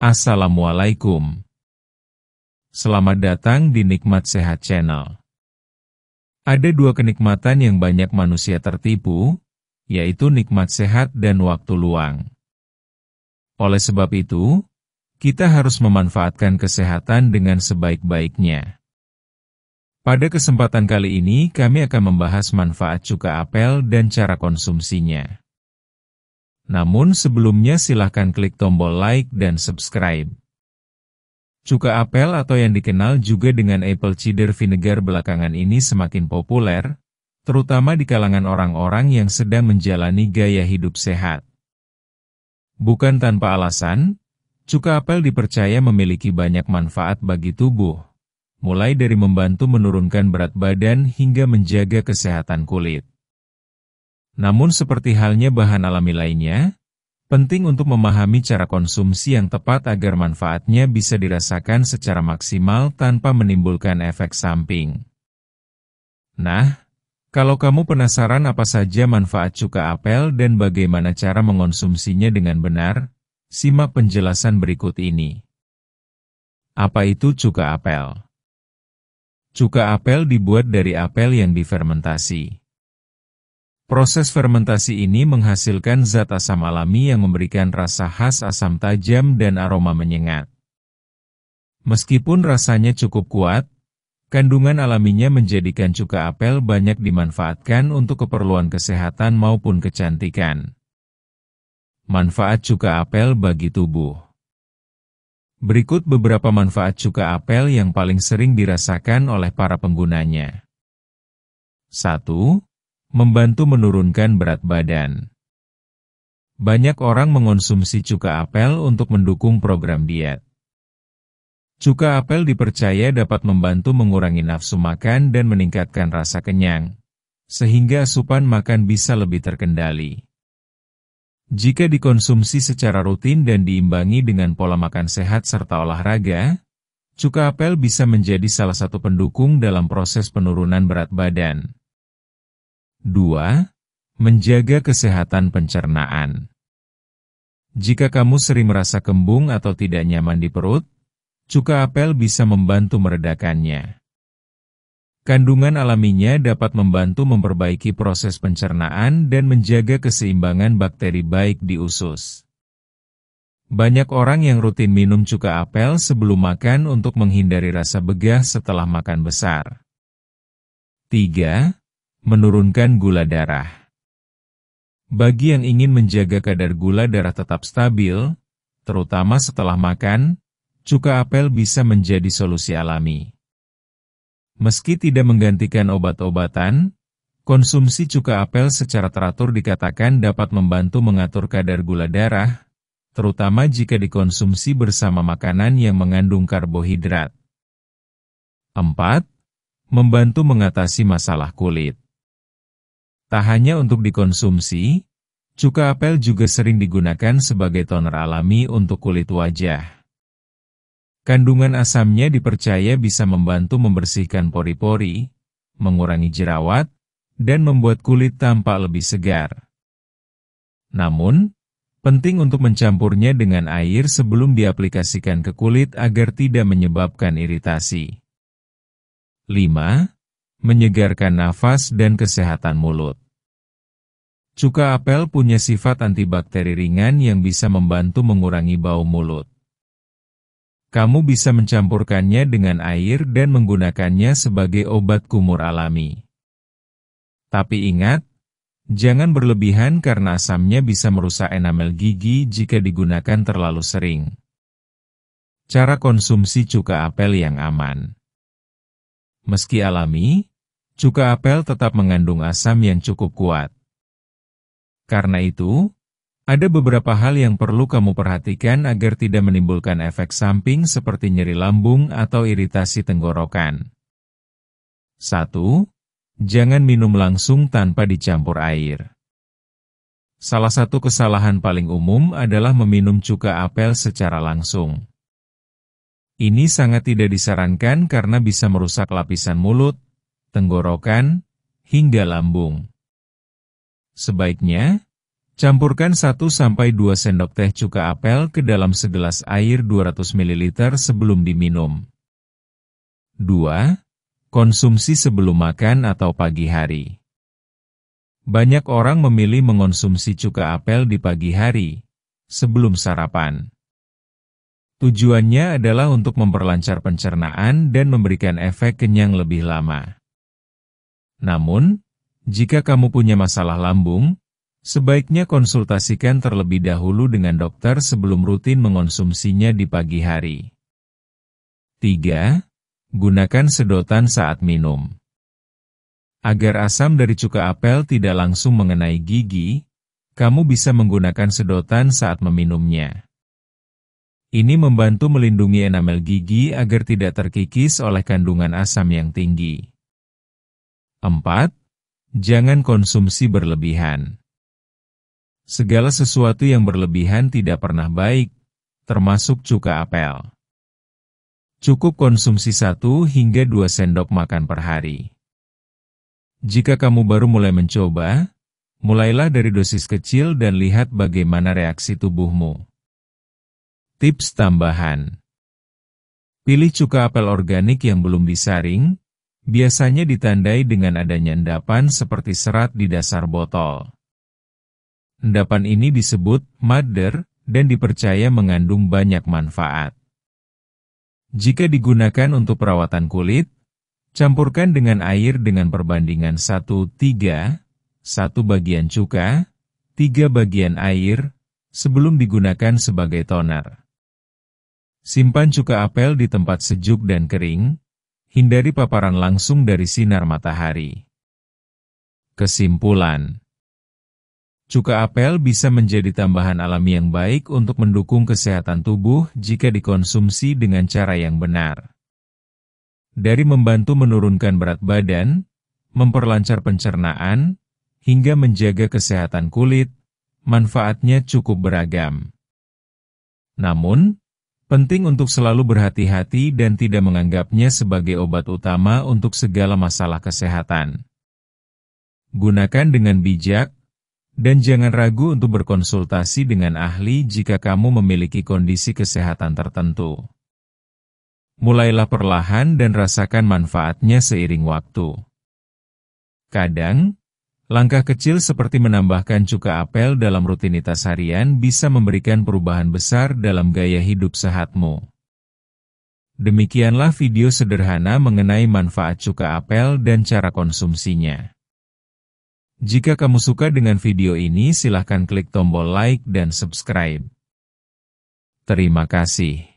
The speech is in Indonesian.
Assalamualaikum. Selamat datang di Nikmat Sehat Channel. Ada dua kenikmatan yang banyak manusia tertipu, yaitu nikmat sehat dan waktu luang. Oleh sebab itu, kita harus memanfaatkan kesehatan dengan sebaik-baiknya. Pada kesempatan kali ini, kami akan membahas manfaat cuka apel dan cara konsumsinya. Namun sebelumnya silahkan klik tombol like dan subscribe. Cuka apel atau yang dikenal juga dengan apple cider vinegar belakangan ini semakin populer, terutama di kalangan orang-orang yang sedang menjalani gaya hidup sehat. Bukan tanpa alasan, cuka apel dipercaya memiliki banyak manfaat bagi tubuh, mulai dari membantu menurunkan berat badan hingga menjaga kesehatan kulit. Namun seperti halnya bahan alami lainnya, penting untuk memahami cara konsumsi yang tepat agar manfaatnya bisa dirasakan secara maksimal tanpa menimbulkan efek samping. Nah, kalau kamu penasaran apa saja manfaat cuka apel dan bagaimana cara mengonsumsinya dengan benar, simak penjelasan berikut ini. Apa itu cuka apel? Cuka apel dibuat dari apel yang difermentasi. Proses fermentasi ini menghasilkan zat asam alami yang memberikan rasa khas asam tajam dan aroma menyengat. Meskipun rasanya cukup kuat, kandungan alaminya menjadikan cuka apel banyak dimanfaatkan untuk keperluan kesehatan maupun kecantikan. Manfaat cuka apel bagi tubuh. Berikut beberapa manfaat cuka apel yang paling sering dirasakan oleh para penggunanya. 1. Membantu menurunkan berat badan. Banyak orang mengonsumsi cuka apel untuk mendukung program diet. Cuka apel dipercaya dapat membantu mengurangi nafsu makan dan meningkatkan rasa kenyang, sehingga asupan makan bisa lebih terkendali. Jika dikonsumsi secara rutin dan diimbangi dengan pola makan sehat serta olahraga, cuka apel bisa menjadi salah satu pendukung dalam proses penurunan berat badan. 2. Menjaga kesehatan pencernaan. Jika kamu sering merasa kembung atau tidak nyaman di perut, cuka apel bisa membantu meredakannya. Kandungan alaminya dapat membantu memperbaiki proses pencernaan dan menjaga keseimbangan bakteri baik di usus. Banyak orang yang rutin minum cuka apel sebelum makan untuk menghindari rasa begah setelah makan besar. 3. Menurunkan gula darah. Bagi yang ingin menjaga kadar gula darah tetap stabil, terutama setelah makan, cuka apel bisa menjadi solusi alami. Meski tidak menggantikan obat-obatan, konsumsi cuka apel secara teratur dikatakan dapat membantu mengatur kadar gula darah, terutama jika dikonsumsi bersama makanan yang mengandung karbohidrat. 4. Membantu mengatasi masalah kulit. Tak hanya untuk dikonsumsi, cuka apel juga sering digunakan sebagai toner alami untuk kulit wajah. Kandungan asamnya dipercaya bisa membantu membersihkan pori-pori, mengurangi jerawat, dan membuat kulit tampak lebih segar. Namun, penting untuk mencampurnya dengan air sebelum diaplikasikan ke kulit agar tidak menyebabkan iritasi. 5. Menyegarkan nafas dan kesehatan mulut. Cuka apel punya sifat antibakteri ringan yang bisa membantu mengurangi bau mulut. Kamu bisa mencampurkannya dengan air dan menggunakannya sebagai obat kumur alami. Tapi ingat, jangan berlebihan karena asamnya bisa merusak enamel gigi jika digunakan terlalu sering. Cara konsumsi cuka apel yang aman. Meski alami, cuka apel tetap mengandung asam yang cukup kuat. Karena itu, ada beberapa hal yang perlu kamu perhatikan agar tidak menimbulkan efek samping seperti nyeri lambung atau iritasi tenggorokan. 1. Jangan minum langsung tanpa dicampur air. Salah satu kesalahan paling umum adalah meminum cuka apel secara langsung. Ini sangat tidak disarankan karena bisa merusak lapisan mulut, tenggorokan, hingga lambung. Sebaiknya, Campurkan 1-2 sendok teh cuka apel ke dalam segelas air 200 ml sebelum diminum. 2. Konsumsi sebelum makan atau pagi hari. Banyak orang memilih mengonsumsi cuka apel di pagi hari, sebelum sarapan. Tujuannya adalah untuk memperlancar pencernaan dan memberikan efek kenyang lebih lama. Namun, jika kamu punya masalah lambung, sebaiknya konsultasikan terlebih dahulu dengan dokter sebelum rutin mengonsumsinya di pagi hari. 3. Gunakan sedotan saat minum. Agar asam dari cuka apel tidak langsung mengenai gigi, kamu bisa menggunakan sedotan saat meminumnya. Ini membantu melindungi enamel gigi agar tidak terkikis oleh kandungan asam yang tinggi. 4. Jangan konsumsi berlebihan. Segala sesuatu yang berlebihan tidak pernah baik, termasuk cuka apel. Cukup konsumsi 1-2 sendok makan per hari. Jika kamu baru mulai mencoba, mulailah dari dosis kecil dan lihat bagaimana reaksi tubuhmu. Tips tambahan. Pilih cuka apel organik yang belum disaring, biasanya ditandai dengan adanya endapan seperti serat di dasar botol. Endapan ini disebut madder dan dipercaya mengandung banyak manfaat. Jika digunakan untuk perawatan kulit, campurkan dengan air dengan perbandingan 1:3, 1 bagian cuka, 3 bagian air, sebelum digunakan sebagai toner. Simpan cuka apel di tempat sejuk dan kering, hindari paparan langsung dari sinar matahari. Kesimpulan. Cuka apel bisa menjadi tambahan alami yang baik untuk mendukung kesehatan tubuh jika dikonsumsi dengan cara yang benar. Dari membantu menurunkan berat badan, memperlancar pencernaan, hingga menjaga kesehatan kulit, manfaatnya cukup beragam. Namun, penting untuk selalu berhati-hati dan tidak menganggapnya sebagai obat utama untuk segala masalah kesehatan. Gunakan dengan bijak, dan jangan ragu untuk berkonsultasi dengan ahli jika kamu memiliki kondisi kesehatan tertentu. Mulailah perlahan dan rasakan manfaatnya seiring waktu. Kadang, langkah kecil seperti menambahkan cuka apel dalam rutinitas harian bisa memberikan perubahan besar dalam gaya hidup sehatmu. Demikianlah video sederhana mengenai manfaat cuka apel dan cara konsumsinya. Jika kamu suka dengan video ini, silahkan klik tombol like dan subscribe. Terima kasih.